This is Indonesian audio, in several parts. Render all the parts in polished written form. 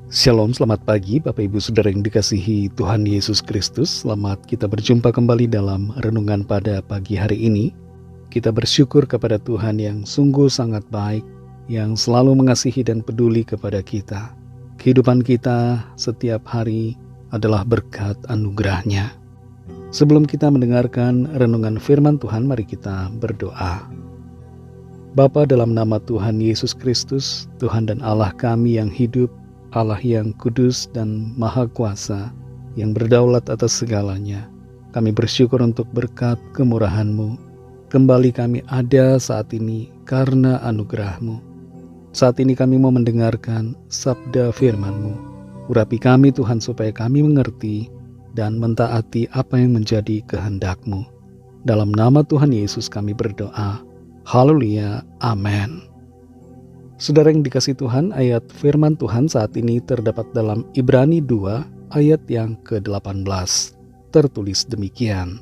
Shalom, selamat pagi Bapak Ibu Saudara yang dikasihi Tuhan Yesus Kristus. Selamat kita berjumpa kembali dalam renungan pada pagi hari ini. Kita bersyukur kepada Tuhan yang sungguh sangat baik, yang selalu mengasihi dan peduli kepada kita. Kehidupan kita setiap hari adalah berkat anugerah-Nya. Sebelum kita mendengarkan renungan firman Tuhan, mari kita berdoa. Bapa, dalam nama Tuhan Yesus Kristus, Tuhan dan Allah kami yang hidup, Allah yang kudus dan maha kuasa, yang berdaulat atas segalanya, kami bersyukur untuk berkat kemurahan-Mu. Kembali kami ada saat ini karena anugerah-Mu. Saat ini kami mau mendengarkan sabda firman-Mu. Urapi kami Tuhan supaya kami mengerti dan mentaati apa yang menjadi kehendak-Mu. Dalam nama Tuhan Yesus kami berdoa. Haleluya, amin. Saudara yang dikasihi Tuhan, ayat firman Tuhan saat ini terdapat dalam Ibrani 2 ayat yang ke-18. Tertulis demikian.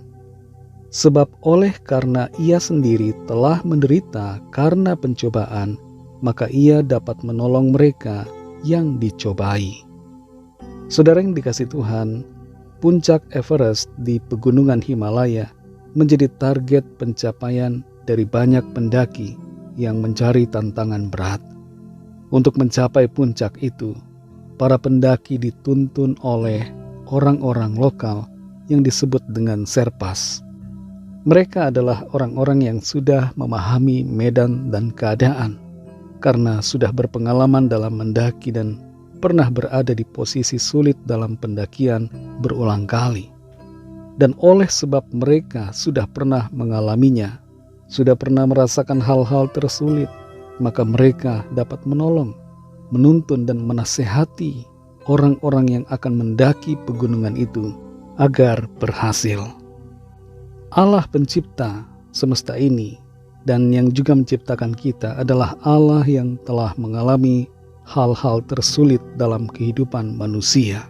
Sebab oleh karena ia sendiri telah menderita karena pencobaan, maka ia dapat menolong mereka yang dicobai. Saudara yang dikasihi Tuhan, puncak Everest di pegunungan Himalaya menjadi target pencapaian dari banyak pendaki yang mencari tantangan berat. Untuk mencapai puncak itu, para pendaki dituntun oleh orang-orang lokal yang disebut dengan Sherpas. Mereka adalah orang-orang yang sudah memahami medan dan keadaan, karena sudah berpengalaman dalam mendaki dan pernah berada di posisi sulit dalam pendakian berulang kali. Dan oleh sebab mereka sudah pernah mengalaminya, sudah pernah merasakan hal-hal tersulit, maka mereka dapat menolong, menuntun dan menasehati orang-orang yang akan mendaki pegunungan itu agar berhasil. Allah pencipta semesta ini dan yang juga menciptakan kita adalah Allah yang telah mengalami hal-hal tersulit dalam kehidupan manusia.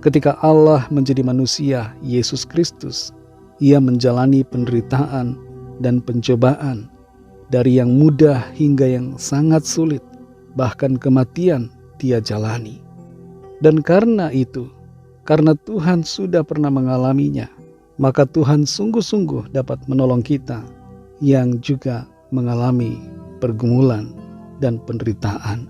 Ketika Allah menjadi manusia, Yesus Kristus, Ia menjalani penderitaan dan pencobaan, dari yang mudah hingga yang sangat sulit, bahkan kematian Dia jalani. Dan karena itu, karena Tuhan sudah pernah mengalaminya, maka Tuhan sungguh-sungguh dapat menolong kita yang juga mengalami pergumulan dan penderitaan.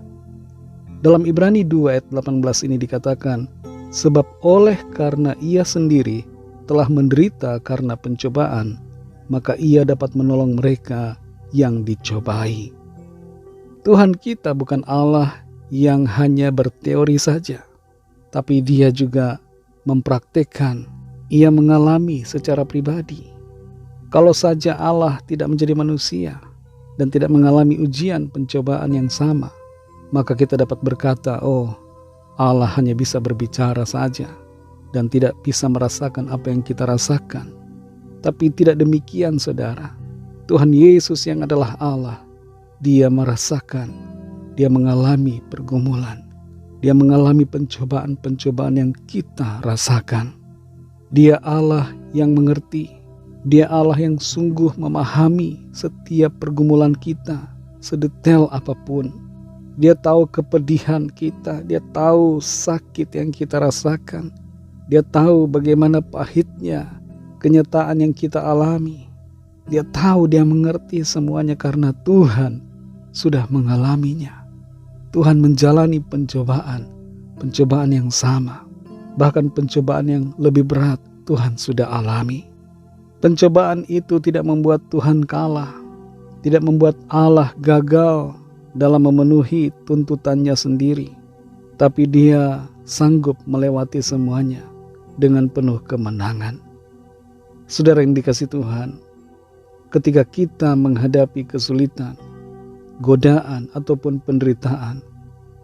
Dalam Ibrani 2 ayat 18 ini dikatakan, sebab oleh karena ia sendiri telah menderita karena pencobaan, maka ia dapat menolong mereka yang dicobai. Tuhan kita bukan Allah yang hanya berteori saja, tapi Dia juga mempraktekkan. Ia mengalami secara pribadi. Kalau saja Allah tidak menjadi manusia dan tidak mengalami ujian pencobaan yang sama, maka kita dapat berkata, oh, Allah hanya bisa berbicara saja dan tidak bisa merasakan apa yang kita rasakan. Tapi tidak demikian, saudara. Tuhan Yesus yang adalah Allah, Dia merasakan, Dia mengalami pergumulan, Dia mengalami pencobaan-pencobaan yang kita rasakan. Dia Allah yang mengerti, Dia Allah yang sungguh memahami setiap pergumulan kita, sedetail apapun. Dia tahu kepedihan kita, Dia tahu sakit yang kita rasakan, Dia tahu bagaimana pahitnya kenyataan yang kita alami. Dia tahu, Dia mengerti semuanya karena Tuhan sudah mengalaminya. Tuhan menjalani pencobaan yang sama. Bahkan pencobaan yang lebih berat Tuhan sudah alami. Pencobaan itu tidak membuat Tuhan kalah, tidak membuat Allah gagal dalam memenuhi tuntutannya sendiri. Tapi Dia sanggup melewati semuanya dengan penuh kemenangan. Saudara yang dikasihi Tuhan, ketika kita menghadapi kesulitan, godaan ataupun penderitaan,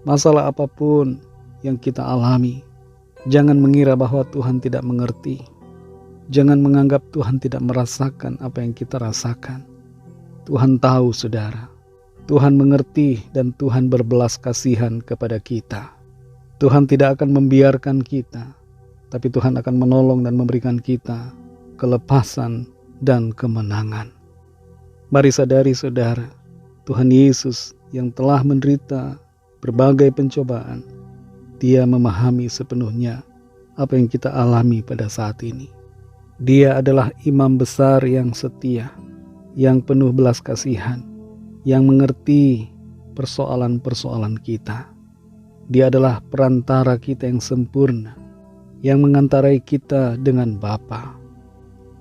masalah apapun yang kita alami, jangan mengira bahwa Tuhan tidak mengerti. Jangan menganggap Tuhan tidak merasakan apa yang kita rasakan. Tuhan tahu, saudara. Tuhan mengerti dan Tuhan berbelas kasihan kepada kita. Tuhan tidak akan membiarkan kita, tapi Tuhan akan menolong dan memberikan kita kelepasan dan kemenangan. Mari sadari, saudara, Tuhan Yesus yang telah menderita berbagai pencobaan, Dia memahami sepenuhnya apa yang kita alami pada saat ini. Dia adalah imam besar yang setia, yang penuh belas kasihan, yang mengerti persoalan-persoalan kita. Dia adalah perantara kita yang sempurna, yang mengantarai kita dengan Bapa.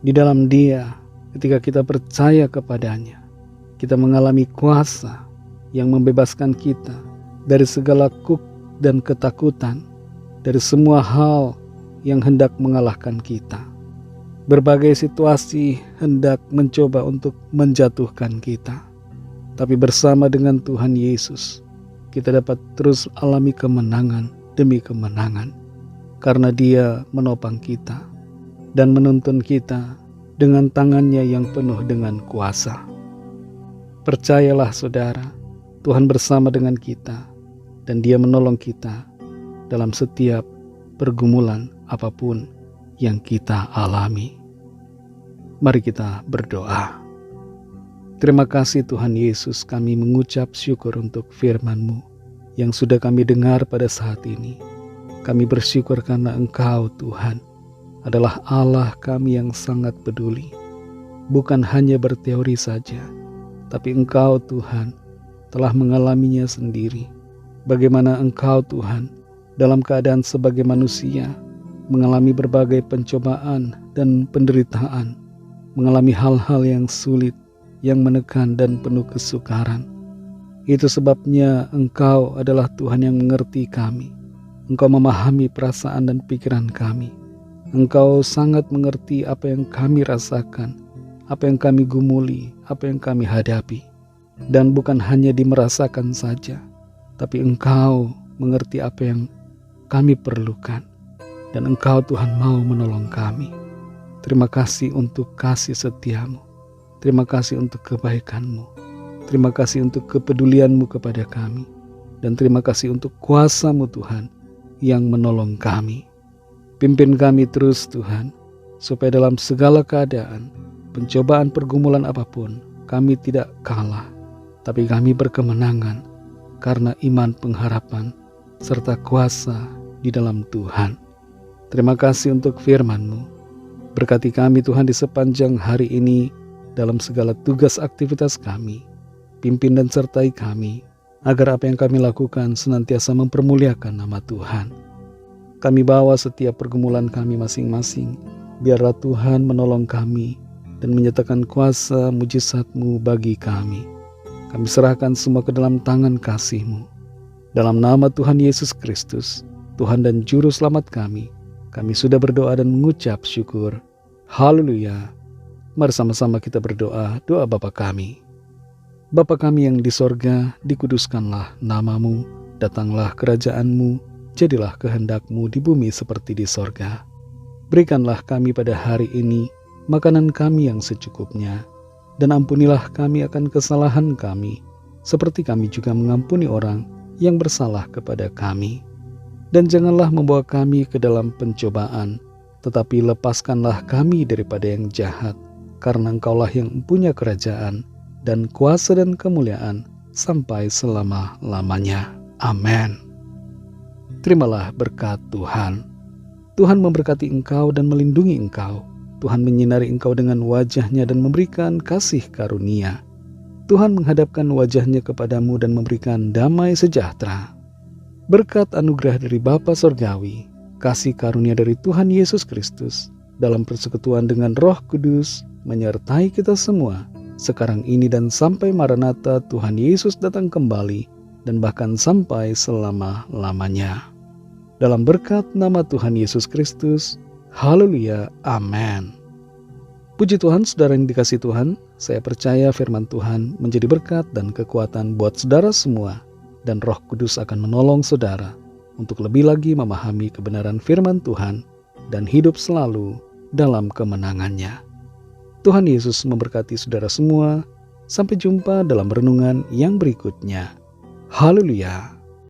Di dalam Dia, ketika kita percaya kepadanya, kita mengalami kuasa yang membebaskan kita dari segala kuk dan ketakutan, dari semua hal yang hendak mengalahkan kita. Berbagai situasi hendak mencoba untuk menjatuhkan kita, tapi bersama dengan Tuhan Yesus, kita dapat terus alami kemenangan demi kemenangan, karena Dia menopang kita dan menuntun kita dengan tangannya yang penuh dengan kuasa. Percayalah saudara, Tuhan bersama dengan kita, dan Dia menolong kita dalam setiap pergumulan apapun yang kita alami. Mari kita berdoa. Terima kasih Tuhan Yesus, kami mengucap syukur untuk firman-Mu yang sudah kami dengar pada saat ini. Kami bersyukur karena Engkau Tuhan adalah Allah kami yang sangat peduli. Bukan hanya berteori saja, tapi Engkau Tuhan telah mengalaminya sendiri. Bagaimana Engkau Tuhan dalam keadaan sebagai manusia mengalami berbagai pencobaan dan penderitaan, mengalami hal-hal yang sulit, yang menekan dan penuh kesukaran. Itu sebabnya Engkau adalah Tuhan yang mengerti kami. Engkau memahami perasaan dan pikiran kami. Engkau sangat mengerti apa yang kami rasakan, apa yang kami gumuli, apa yang kami hadapi. Dan bukan hanya dimerasakan saja, tapi Engkau mengerti apa yang kami perlukan. Dan Engkau Tuhan mau menolong kami. Terima kasih untuk kasih setia-Mu. Terima kasih untuk kebaikan-Mu. Terima kasih untuk kepedulian-Mu kepada kami. Dan terima kasih untuk kuasa-Mu Tuhan yang menolong kami. Pimpin kami terus Tuhan, supaya dalam segala keadaan, pencobaan pergumulan apapun, kami tidak kalah, tapi kami berkemenangan karena iman pengharapan serta kuasa di dalam Tuhan. Terima kasih untuk firman-Mu. Berkati kami Tuhan di sepanjang hari ini dalam segala tugas aktivitas kami. Pimpin dan sertai kami, agar apa yang kami lakukan senantiasa mempermuliakan nama Tuhan. Kami bawa setiap pergumulan kami masing-masing. Biarlah Tuhan menolong kami dan menyatakan kuasa mujizat-Mu bagi kami. Kami serahkan semua ke dalam tangan kasih-Mu. Dalam nama Tuhan Yesus Kristus, Tuhan dan Juru Selamat kami sudah berdoa dan mengucap syukur. Haleluya. Mari sama-sama kita berdoa, doa Bapa kami. Bapa kami yang di sorga, dikuduskanlah nama-Mu, datanglah kerajaan-Mu, jadilah kehendak-Mu di bumi seperti di sorga. Berikanlah kami pada hari ini makanan kami yang secukupnya, dan ampunilah kami akan kesalahan kami, seperti kami juga mengampuni orang yang bersalah kepada kami. Dan janganlah membawa kami ke dalam pencobaan, tetapi lepaskanlah kami daripada yang jahat, karena Engkaulah yang mempunyai kerajaan, dan kuasa dan kemuliaan, sampai selama-lamanya. Amin. Terimalah berkat Tuhan. Tuhan memberkati engkau dan melindungi engkau. Tuhan menyinari engkau dengan wajah-Nya dan memberikan kasih karunia. Tuhan menghadapkan wajah-Nya kepadamu dan memberikan damai sejahtera. Berkat anugerah dari Bapa Sorgawi, kasih karunia dari Tuhan Yesus Kristus, dalam persekutuan dengan Roh Kudus, menyertai kita semua, sekarang ini dan sampai Maranatha Tuhan Yesus datang kembali, dan bahkan sampai selama-lamanya. Dalam berkat nama Tuhan Yesus Kristus, haleluya, amin. Puji Tuhan, saudara yang dikasihi Tuhan, saya percaya firman Tuhan menjadi berkat dan kekuatan buat saudara semua, dan Roh Kudus akan menolong saudara untuk lebih lagi memahami kebenaran firman Tuhan dan hidup selalu dalam kemenangannya. Tuhan Yesus memberkati saudara semua. Sampai jumpa dalam renungan yang berikutnya. Haleluya.